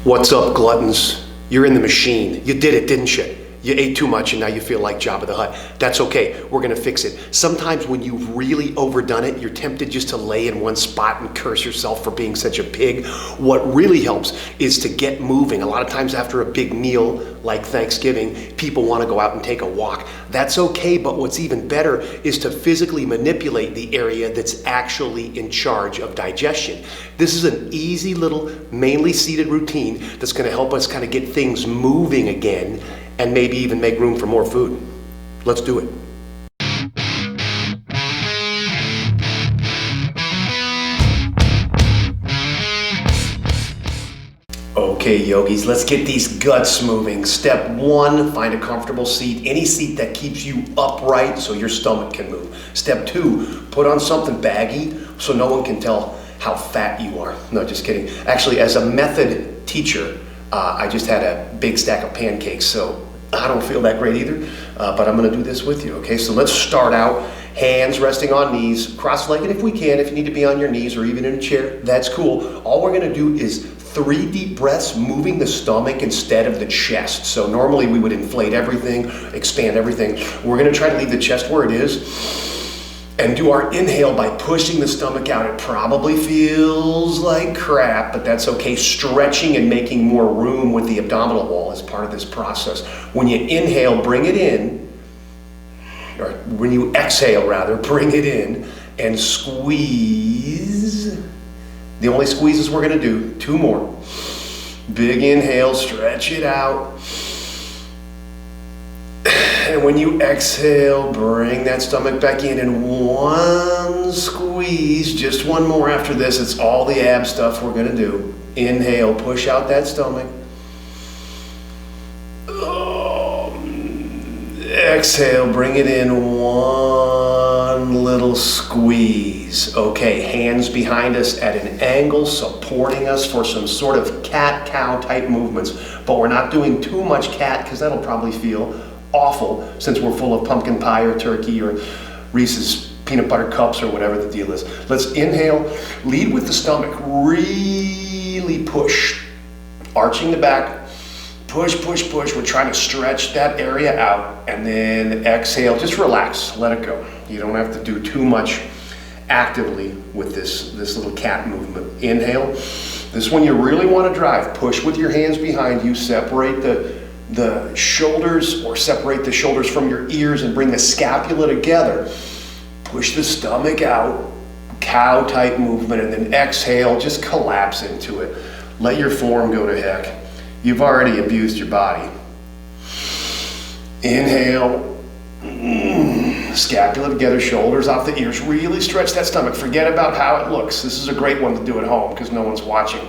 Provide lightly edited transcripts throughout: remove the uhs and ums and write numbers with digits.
What's up, gluttons? You're in the machine. You did it, didn't you? You ate too much and now you feel like Jabba the Hutt. That's okay, we're gonna fix it. Sometimes when you've really overdone it, you're tempted just to lay in one spot and curse yourself for being such a pig. What really helps is to get moving. A lot of times after a big meal, like Thanksgiving, people wanna go out and take a walk. That's okay, but what's even better is to physically manipulate the area that's actually in charge of digestion. This is an easy little, mainly seated routine that's gonna help us kind of get things moving again and maybe even make room for more food. Let's do it. Okay, yogis, let's get these guts moving. Step one, find a comfortable seat, any seat that keeps you upright so your stomach can move. Step two, put on something baggy so no one can tell how fat you are. No, just kidding. Actually, as a method teacher, I just had a big stack of pancakes, so I don't feel that great either, but I'm gonna do this with you, okay? So let's start out, hands resting on knees, cross-legged if we can. If you need to be on your knees or even in a chair, that's cool. All we're gonna do is 3 deep breaths, moving the stomach instead of the chest. So normally we would inflate everything, expand everything. We're gonna try to leave the chest where it is and do our inhale by pushing the stomach out. It probably feels like crap, but that's okay. Stretching and making more room with the abdominal wall is part of this process. When you inhale, bring it in, or when you exhale rather, bring it in and squeeze. The only squeezes we're gonna do, 2 more. Big inhale, stretch it out. And when you exhale, bring that stomach back in and 1 squeeze, just 1 more after this. It's all the ab stuff we're gonna do. Inhale, push out that stomach. Exhale, bring it in, 1 little squeeze. Okay, hands behind us at an angle, supporting us for some sort of cat-cow type movements. But we're not doing too much cat because that'll probably feel awful since we're full of pumpkin pie or turkey or Reese's peanut butter cups or whatever the deal is. Let's inhale, lead with the stomach, really push, arching the back, push, push, push. We're trying to stretch that area out, and then exhale, just relax, let it go. You don't have to do too much actively with this little cat movement. Inhale, this one you really want to drive, push with your hands behind you, separate the shoulders or separate the shoulders from your ears and bring the scapula together. Push the stomach out, cow type movement, and then exhale, just collapse into it. Let your form go to heck. You've already abused your body. Inhale, scapula together, shoulders off the ears. Really stretch that stomach. Forget about how it looks. This is a great one to do at home because no one's watching.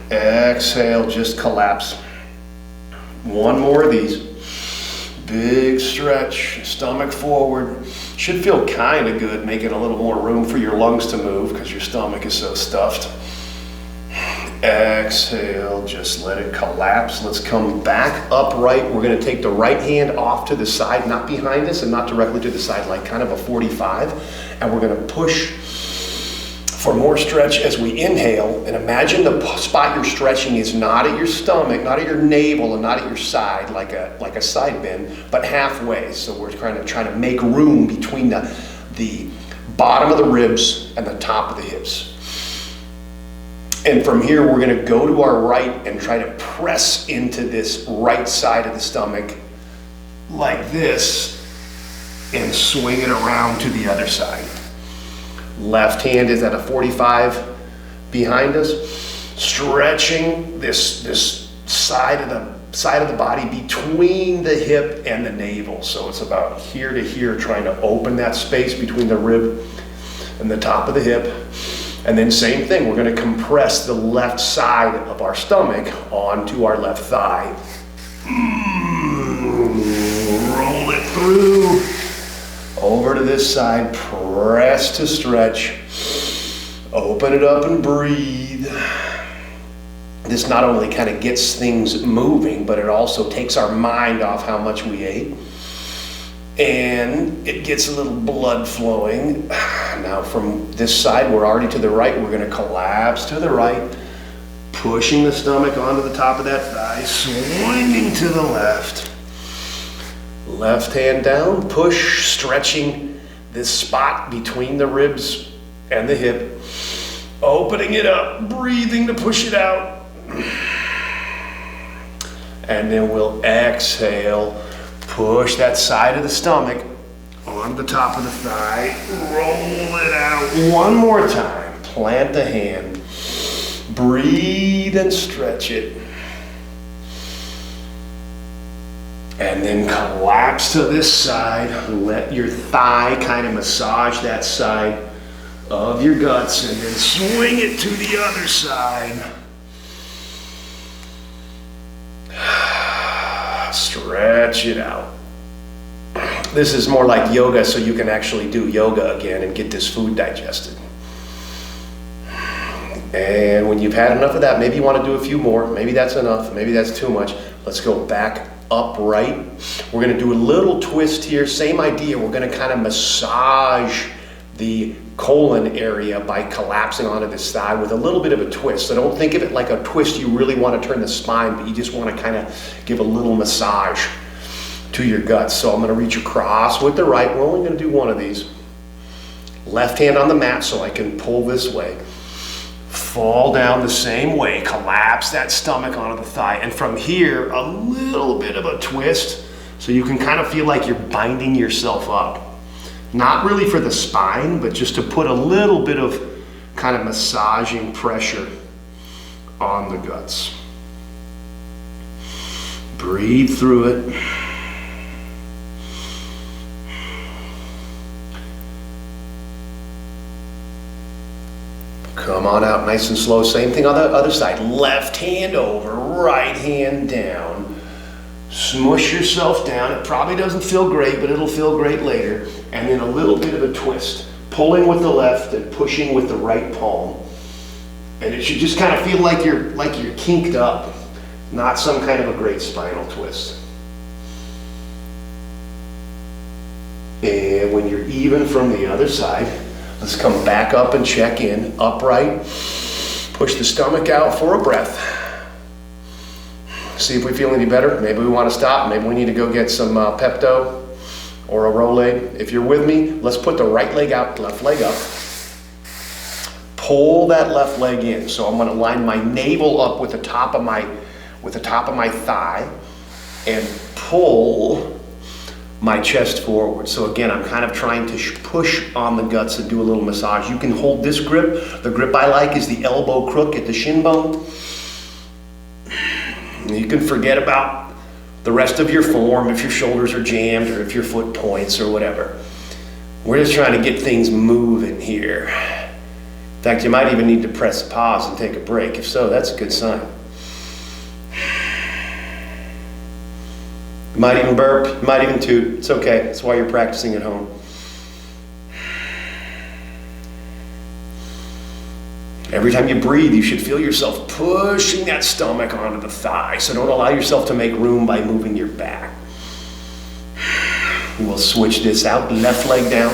Exhale, just collapse. 1 more of these. Big stretch, stomach forward. Should feel kind of good, making a little more room for your lungs to move because your stomach is so stuffed. Exhale, just let it collapse. Let's come back upright. We're gonna take the right hand off to the side, not behind us and not directly to the side, like kind of a 45. And we're gonna push for more stretch as we inhale, and imagine the spot you're stretching is not at your stomach, not at your navel, and not at your side like a side bend, but halfway. So we're trying to make room between the bottom of the ribs and the top of the hips. And from here, we're gonna go to our right and try to press into this right side of the stomach like this and swing it around to the other side. Left hand is at a 45 behind us, stretching this side of the body between the hip and the navel. So it's about here to here, trying to open that space between the rib and the top of the hip. And then same thing, we're gonna compress the left side of our stomach onto our left thigh. Roll it through. Over to this side, press to stretch. Open it up and breathe. This not only kind of gets things moving, but it also takes our mind off how much we ate. And it gets a little blood flowing. Now from this side, we're already to the right. We're gonna collapse to the right. Pushing the stomach onto the top of that thigh, swinging to the left. Left hand down, push, stretching this spot between the ribs and the hip. Opening it up, breathing to push it out. And then we'll exhale, push that side of the stomach on the top of the thigh, roll it out. One more time, plant the hand, breathe and stretch it. And then collapse to this side, let your thigh kind of massage that side of your guts, and then swing it to the other side. Stretch it out. This is more like yoga, so you can actually do yoga again and get this food digested. And when you've had enough of that, maybe you want to do a few more. Maybe that's enough. Maybe that's too much. Let's go back upright. We're going to do a little twist here. Same idea. We're going to kind of massage the colon area by collapsing onto this thigh with a little bit of a twist. So don't think of it like a twist you really want to turn the spine, but you just want to kind of give a little massage to your guts. So I'm going to reach across with the right. We're only going to do one of these. Left hand on the mat so I can pull this way. Fall down the same way. Collapse that stomach onto the thigh. And from here, a little bit of a twist so you can kind of feel like you're binding yourself up. Not really for the spine, but just to put a little bit of kind of massaging pressure on the guts. Breathe through it. Come on out nice and slow. Same thing on the other side. Left hand over, right hand down. Smush yourself down. It probably doesn't feel great, but it'll feel great later. And then a little bit of a twist. Pulling with the left and pushing with the right palm. And it should just kind of feel like you're kinked up, not some kind of a great spinal twist. And when you're even from the other side, let's come back up and check in, upright. Push the stomach out for a breath. See if we feel any better. Maybe we want to stop. Maybe we need to go get some Pepto or a Rolade. If you're with me, let's put the right leg out, left leg up. Pull that left leg in. So I'm going to line my navel up with the top of my thigh and pull my chest forward. So again, I'm kind of trying to push on the guts and do a little massage. You can hold this grip. The grip I like is the elbow crook at the shin bone. You can forget about the rest of your form if your shoulders are jammed or if your foot points or whatever. We're just trying to get things moving here. In fact, you might even need to press pause and take a break. If so, that's a good sign. You might even burp, you might even toot. It's okay. That's why you're practicing at home. Every time you breathe, you should feel yourself pushing that stomach onto the thigh. So don't allow yourself to make room by moving your back. We'll switch this out. Left leg down,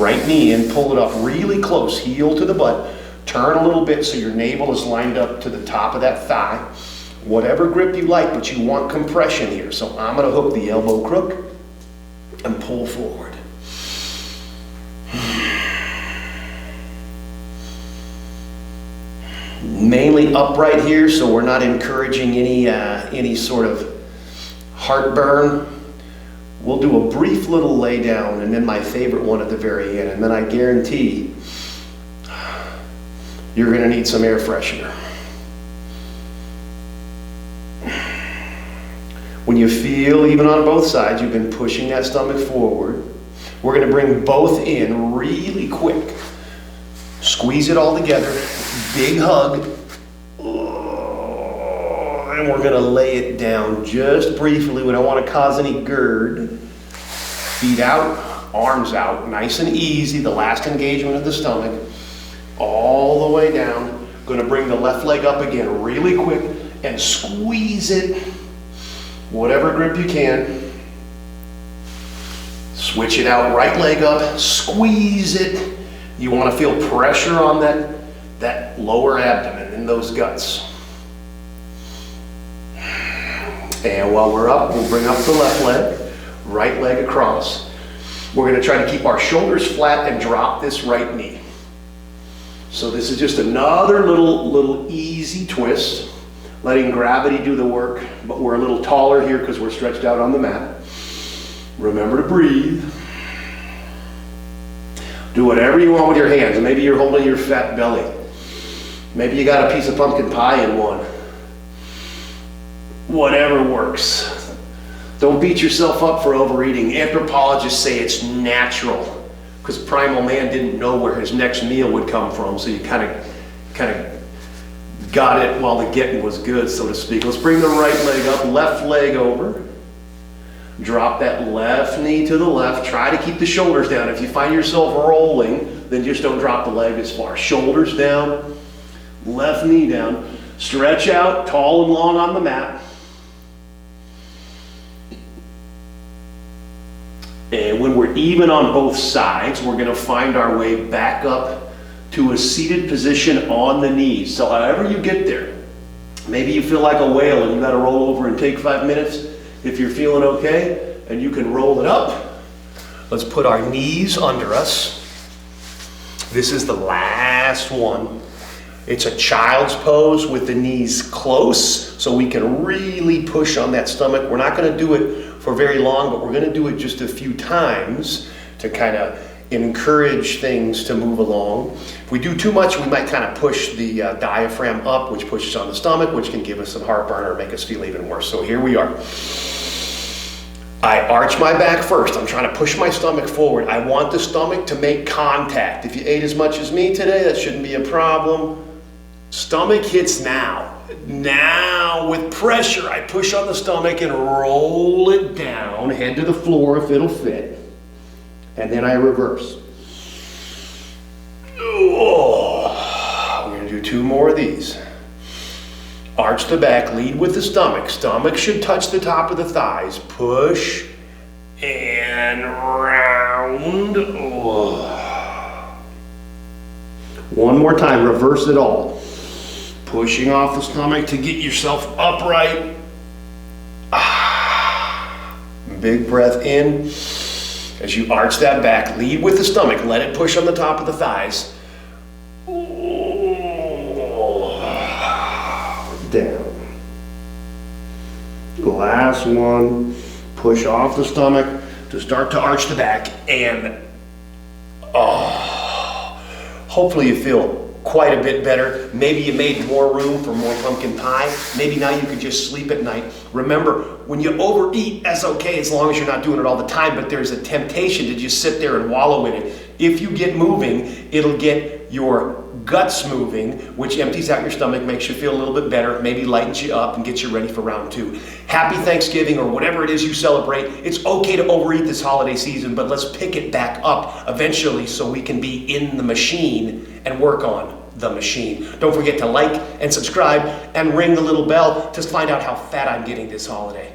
right knee in. Pull it up really close, heel to the butt. Turn a little bit so your navel is lined up to the top of that thigh. Whatever grip you like, but you want compression here. So I'm going to hook the elbow crook and pull forward. Mainly upright here, so we're not encouraging any sort of heartburn. We'll do a brief little lay down and then my favorite one at the very end, and then I guarantee you're going to need some air freshener. When you feel, even on both sides, you've been pushing that stomach forward, we're going to bring both in really quick. Squeeze it all together, big hug, and we're going to lay it down just briefly. We don't want to cause any GERD. Feet out, arms out, nice and easy, the last engagement of the stomach, all the way down. Going to bring the left leg up again really quick and squeeze it, whatever grip you can. Switch it out, right leg up, squeeze it. You want to feel pressure on that lower abdomen in those guts. And while we're up, we'll bring up the left leg, right leg across. We're gonna try to keep our shoulders flat and drop this right knee. So this is just another little easy twist, letting gravity do the work, but we're a little taller here because we're stretched out on the mat. Remember to breathe. Do whatever you want with your hands. Maybe you're holding your fat belly. Maybe you got a piece of pumpkin pie in one. Whatever works. Don't beat yourself up for overeating. Anthropologists say it's natural because primal man didn't know where his next meal would come from, so you kind of got it while the getting was good, so to speak. Let's bring the right leg up, left leg over. Drop that left knee to the left. Try to keep the shoulders down. If you find yourself rolling, then just don't drop the leg as far. Shoulders down, left knee down. Stretch out, tall and long on the mat. And when we're even on both sides, we're going to find our way back up to a seated position on the knees. So however you get there, maybe you feel like a whale and you got to roll over and take 5 minutes. If you're feeling okay and you can roll it up, let's put our knees under us. This is the last one. It's a child's pose with the knees close so we can really push on that stomach. We're not going to do it for very long, but we're going to do it just a few times to kind of encourage things to move along. If we do too much, we might kind of push the diaphragm up, which pushes on the stomach, which can give us some heartburn or make us feel even worse. So here we are. I arch my back first. I'm trying to push my stomach forward. I want the stomach to make contact. If you ate as much as me today, that shouldn't be a problem. Stomach hits now. Now with pressure, I push on the stomach and roll it down, head to the floor if it'll fit. And then I reverse. Oh, we're going to do 2 more of these. Arch the back, lead with the stomach. Stomach should touch the top of the thighs. Push and round. Oh. One more time, reverse it all. Pushing off the stomach to get yourself upright. Big breath in. As you arch that back, lead with the stomach. Let it push on the top of the thighs. Down. Last one. Push off the stomach to start to arch the back. And hopefully you feel quite a bit better. Maybe you made more room for more pumpkin pie. Maybe now you can just sleep at night. Remember, when you overeat, that's okay as long as you're not doing it all the time, but there's a temptation to just sit there and wallow in it. If you get moving, it'll get your guts moving, which empties out your stomach, makes you feel a little bit better, maybe lightens you up and gets you ready for round 2. Happy Thanksgiving, or whatever it is you celebrate. It's okay to overeat this holiday season, but let's pick it back up eventually so we can be in the machine and work on the machine. Don't forget to like and subscribe and ring the little bell to find out how fat I'm getting this holiday.